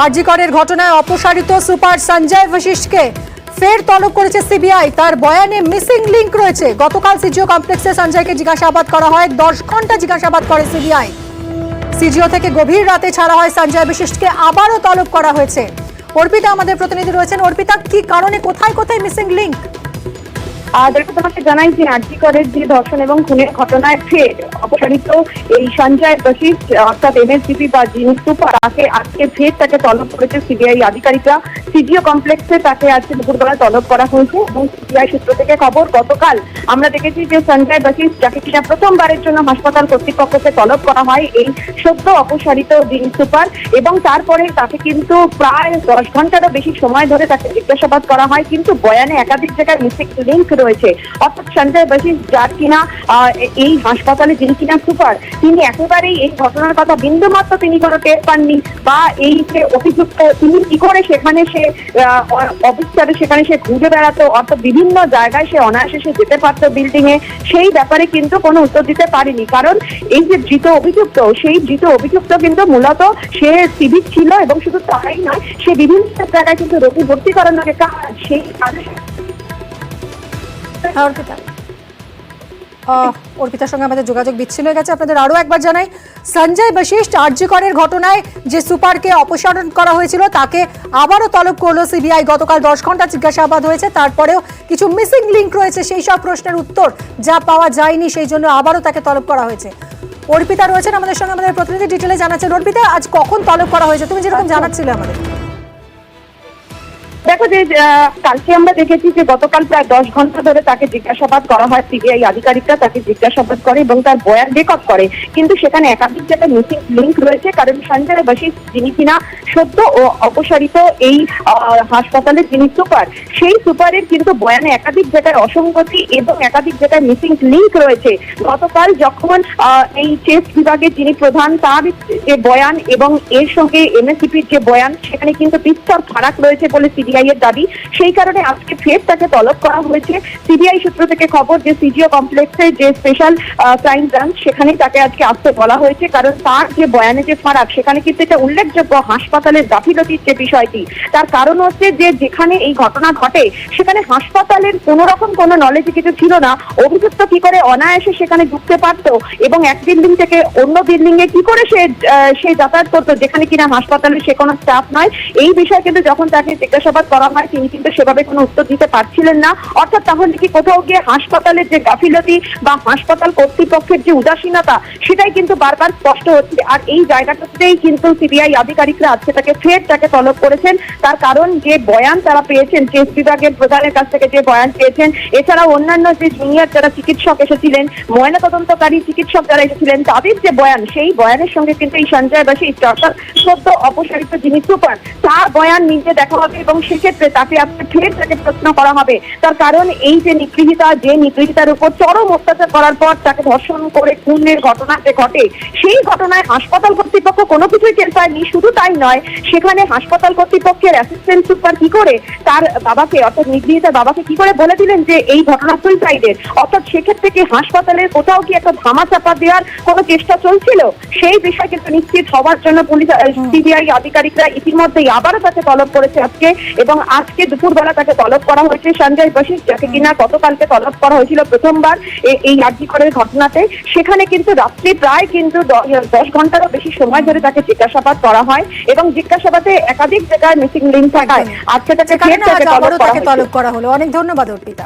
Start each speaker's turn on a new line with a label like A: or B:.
A: আরজি করের ঘটনায় অপসারিত সুপার সঞ্জয় বশিষ্ঠকে ফের তলব করেছে সিবিআই। তার বয়ানে মিসিং লিংক রয়েছে। গতকাল সিজিও কমপ্লেক্সে সঞ্জয়কে জিজ্ঞাসাবাদ করা হয়, 10 ঘন্টা জিজ্ঞাসাবাদ করে সিবিআই। সিজিও থেকে গভীর রাতে ছাড়া হয় সঞ্জয় বশিষ্ঠকে, আবারও তলব করা হয়েছে। অর্পিতা আমাদের প্রতিনিধি রয়েছেন। অর্পিতা, কি কারণে, কোথায় কোথায় মিসিং লিংক?
B: দেখো, তোমাকে জানাই যে আরজি করের যে ধর্ষণ এবং খুনের ঘটনায় ফের অপসারিত এই সঞ্জয় বশিষ্ঠ অর্থাৎ এমএসডিপি বা যিনি সুপার, আজকে ফের তাকে তলব করেছে সিবিআই আধিকারিকরা। সিজিও কমপ্লেক্সে তাকে আজকে দুপুরবেলা তলব করা হয়েছে এবং সিবিআই সূত্র থেকে খবর, গতকাল আমরা দেখেছি যে সঞ্জয় বশিষ্ঠ, যাকে কিনা প্রথমবারের জন্য হাসপাতাল কর্তৃপক্ষকে তলব করা হয় এই সদ্য অপসারিত যিনি সুপার, এবং তারপরে তাকে কিন্তু প্রায় 10 ঘন্টারও বেশি সময় ধরে তাকে জিজ্ঞাসাবাদ করা হয়। কিন্তু বয়ানে একাধিক জায়গায় মিসিং লিংক রয়েছে। অর্থাৎ সঞ্জয় বশিষ্ঠ, যার কিনা এই হাসপাতালে যিনি কিনা সুপার, তিনি একেবারেই এই ঘটনার কথা বিন্দুমাত্র তিনি কোনো টের পাননি, বা এই যে অভিযুক্ত তিনি কি করে সেখানে সে অফিসারে সেখানে সে ঘুরে বেড়াতো, অর্থাৎ বিভিন্ন জায়গায় সে অনায়াসে সে যেতে পারতো বিল্ডিং এ, সেই ব্যাপারে কিন্তু কোনো উত্তর দিতে পারেনি। কারণ এই যে ধৃত অভিযুক্ত, সেই ধৃত অভিযুক্ত কিন্তু মূলত সে সিভিক ছিল, এবং শুধু তাই নয়, সে বিভিন্ন জায়গায় কিন্তু রোগী ভর্তি করানোর কাজ, সেই কাজে
A: অর্পিতার সঙ্গে আমাদের যোগাযোগ বিচ্ছিন্ন হয়ে গেছে। আপনাদের আরো একবার জানাই, সঞ্জয় বশিষ্ঠ আরজি করের ঘটনায় যে সুপারকে অপসারণ করা হয়েছিল তাকে আবারও তলব করলো সিবিআই। গতকাল 10 ঘন্টা জিজ্ঞাসাবাদ হয়েছে, তারপরেও কিছু মিসিং লিংক রয়েছে। সেই সব প্রশ্নের উত্তর যা পাওয়া যায়নি, সেই জন্য আবারও তাকে তলব করা হয়েছে। অর্পিতা রয়েছেন আমাদের সঙ্গে, আমাদের প্রতিনিধি ডিটেলে জানাচ্ছেন। অর্পিতা, আজ কখন তলব করা হয়েছে, তুমি যেরকম জানাচ্ছিলে আমাদের?
B: দেখো, যে কালকে আমরা দেখেছি যে গতকাল প্রায় 10 ঘন্টা ধরে তাকে জিজ্ঞাসাবাদ করা হয়। সিবিআই আধিকারিকরা তাকে জিজ্ঞাসাবাদ করে এবং তার বয়ান রেকর্ড করে, কিন্তু সেখানে একাধিক জায়গায় মিসিং লিংক রয়েছে। কারণ সঞ্জয় বশিষ্ঠ, যিনি কিনা সদ্য ও অপসারিত এই হাসপাতালের যিনি সুপার, সেই সুপারের কিন্তু বয়ানে একাধিক জায়গায় অসঙ্গতি এবং একাধিক জায়গায় মিসিং লিংক রয়েছে। গতকাল যখন এই চেস্ট বিভাগের যিনি প্রধান, তার যে বয়ান এবং এর সঙ্গে এমএসডিপির যে বয়ান, সেখানে কিন্তু বিস্তর ফারাক রয়েছে বলে সিবিআই এর দাবি। সেই কারণে আজকে ফের তাকে তলব করা হয়েছে। সিবিআই সূত্র থেকে খবর যে সিজিও কমপ্লেক্সে যে স্পেশাল ক্রাইম ব্রাঞ্চ, সেখানে তাকে আজকে আসতে বলা হয়েছে। কারণ তার যে বয়ানে যে ফারাক, সেখানে কিন্তু এটা উল্লেখযোগ্য হাসপাতালের গাফিলতির যে বিষয়টি। তার কারণ হচ্ছে যে যেখানে এই ঘটনা ঘটে সেখানে হাসপাতালের কোন রকম কোনো নলেজ কিছু ছিল না। অভিযুক্ত কি করে অনায়াসে সেখানে ঢুকতে পারতো এবং এক বিল্ডিং থেকে অন্য বিল্ডিং এ কি করে সে যাতায়াত করতো, যেখানে কিনা হাসপাতালে সে কোনো স্টাফ নয়। এই বিষয়ে কিন্তু যখন তাকে জিজ্ঞাসাবাদ করা হয়, তিনি কিন্তু সেভাবে কোনো উত্তর দিতে পারছিলেন না। অর্থাৎ তাহলে কি কোথাও গিয়ে হাসপাতালের যে গাফিলতি বা হাসপাতাল কর্তৃপক্ষের যে উদাসীনতা, সেটাই কিন্তু বারবার স্পষ্ট হচ্ছে। আর এই জায়গাটাতেই কিন্তু সিবিআই আধিকারিকরা আজকে তাকে তলব করেছেন। তার কারণ যে বয়ান তারা পেয়েছেন, চেস্ট বিভাগের প্রধানের কাছ থেকে যে বয়ান পেয়েছেন, এছাড়াও অন্যান্য যে জুনিয়র যারা চিকিৎসক এসেছিলেন, ময়নাতদন্তকারী চিকিৎসক যারা এসেছিলেন, তাদের যে বয়ান, সেই বয়ানের সঙ্গে কিন্তু এই সঞ্জয় বশিষ্ঠ অর্থাৎ সদ্য অপসারিত যিনি সুপার, তার বয়ান নিজে দেখা হবে এবং সেক্ষেত্রে তাকে ফের তাকে প্রশ্ন করা হবে। তার কারণ এই যে নিগৃহীতার উপর চরম অত্যাচার করার পর তাকে ধর্ষণ করে খুনের ঘটনা যে ঘটে, সেই ঘটনায় হাসপাতাল কর্তৃপক্ষ কোনো কিছুই টের পায়নি। শুধু তাই নয়, সেখানে হাসপাতাল কর্তৃপক্ষের অ্যাসিস্ট্যান্ট সুপার কি করে তার বাবাকে, অর্থাৎ নিগৃহীতার বাবাকে কি করে বলে দিলেন যে এই ঘটনা সুইসাইডের। অর্থাৎ সেক্ষেত্রে কি হাসপাতালের কোথাও কি একটা ধামা চাপা দেওয়ার কোনো চেষ্টা চলছিল? সেই বিষয় কিন্তু নিশ্চিত হওয়ার জন্য পুলিশ সিবিআই আধিকারিকরা ইতিমধ্যেই আবারও তাকে তলব করেছে আজকে, এবং আজকে দুপুরবেলা তাকে তলব করা হয়েছে। সঞ্জয় বশিষ্ঠ, যাকে কিনা গতকালকে তলব করা হয়েছিল প্রথমবার এই আরজি করের ঘটনাতে, সেখানে কিন্তু রাত্রি প্রায় কিন্তু 10 ঘন্টারও বেশি সময় ধরে তাকে জিজ্ঞাসাবাদ করা হয় এবং জিজ্ঞাসাবাদে একাধিক জায়গায় মিসিং লিংক থাকায় আজকে তাকে তলব করা হলো।
A: অনেক ধন্যবাদ অর্পিতা।